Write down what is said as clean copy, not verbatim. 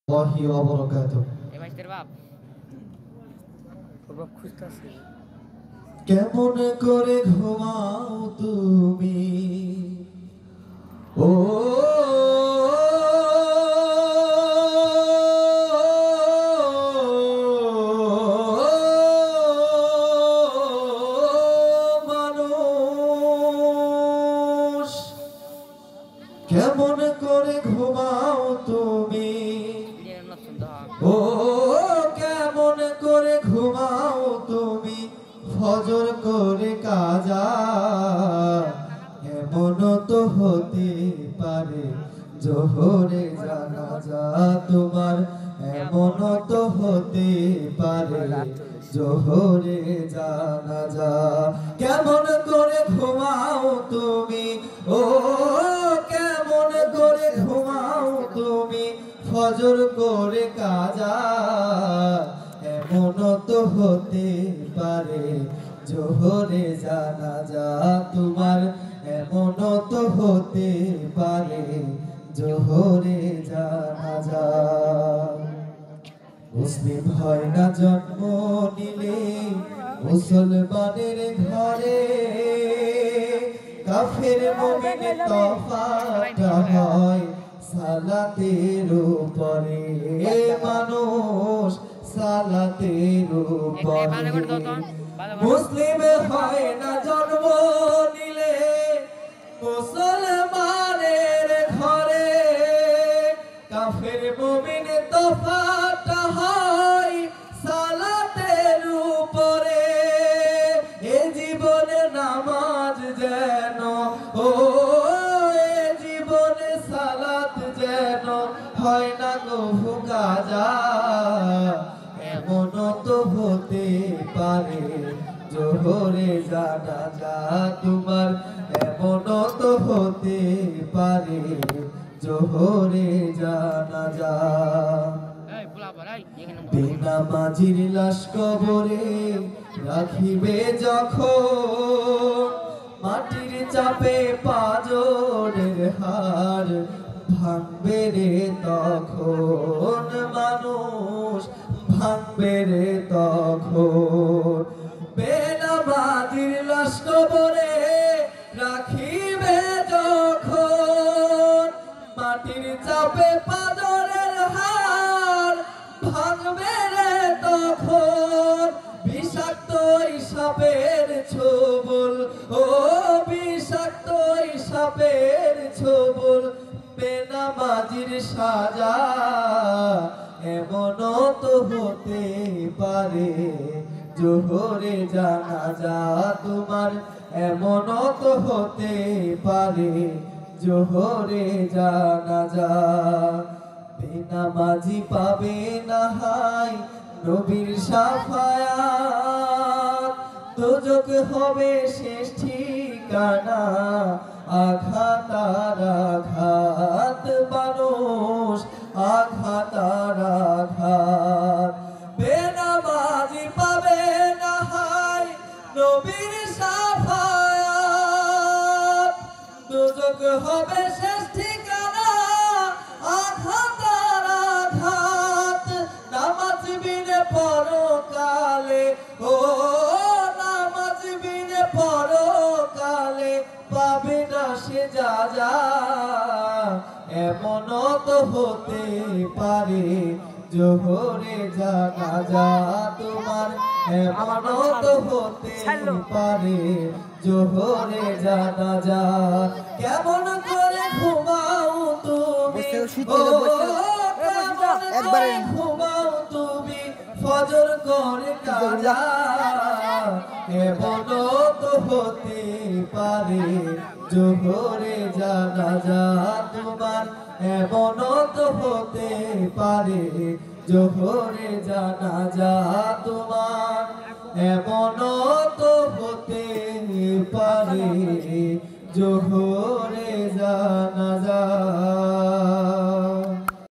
ওয়াহি ওয়া বারাকাতুহু। কেমন করে ঘুমাও তুমি ও মানুষ, কেমন করে ঘুমাও তুমি ও কেমন করে ঘুমাও তুমি ফজর করে কাজা, এমন তো হতে পারে জোহরে জানাজা তোমার, এমন তো হতে পারে জোহরে জানাজা। কেমন করে ঘুমাও তুমি ও কেমন করে ঘুমাও তুমি ফজর করে কাজা, এমন তো হতে পারে জোহরে জানাজা তোমার, এমন তো হতে পারে জোহরে জানাজা। মুসলিম হয় না জন্ম নিলে মুসলমানের ঘরে, কাফের মুমিনের তফাৎটা হয় সালাতের উপরে, মানুষ সালাতের উপরে। মুসলিম হয় না জন্ম নিলে মুসলমানের ঘরে, কাফের মুমিনের তফাৎটা হয় সালাতের উপরে। এ জীবনে নামাজ যেন ও এ জীবনে সালাত যেন হয় না কভু কাজা, এমন তো হতে পারে জোহরে জানাজা তোমার, এমন তো হতে পারে জোহরে জানাজা। বেনামাজির লাশ কবরে রাখিবে যখন, মাটির চাপে পাঁজরের হাড় ভাঙবে রে তখন, মানুষ ভাঙবে রে তখন। বেনামাজির লাশ কবরে রাখিবে যখন, মাটির চাপে পাঁজরের হাড় ভাঙবে রে তখন। বিষাক্ত সাপের ছোবল ও বিষাক্ত সাপের ছোবল বেনামাজির সাজা, এমন তো হতে পারে জোহরে জানাজা তোমার, এমন তো হতে পারে জোহরে জানাজা। বেনামাজি পাবে না হায় নবীর শাফায়াত, দোজখ হবে শেষ ঠিকানা আঘাত আর আঘাত, মানুষ আঘাত আর আঘাত। বেনামাজি পাবে না হায় নবীর শাফায়াত, দোজখ হবে শেষ ঠিকানা আঘাত আর আঘাত। নামাজ বিনে পরকালে ও নামাজ বিনে পরকালে পাবে না সে যা, এমন তো হতে পারে জোহরে জানাজা তোমার, এমন তো হতে পারে জোহরে জানাজা। কেমন করে ঘুমাও তুমি ও কেমন করে ঘুমাও তুমি ফজর করে কাজা, এমন তো হতে পারে জোহরে জানাজা তোমার, এমন তো হতে পারে জোহরে জানাজা তোমার, এমন তো হতে পারে জোহরে জানাজা।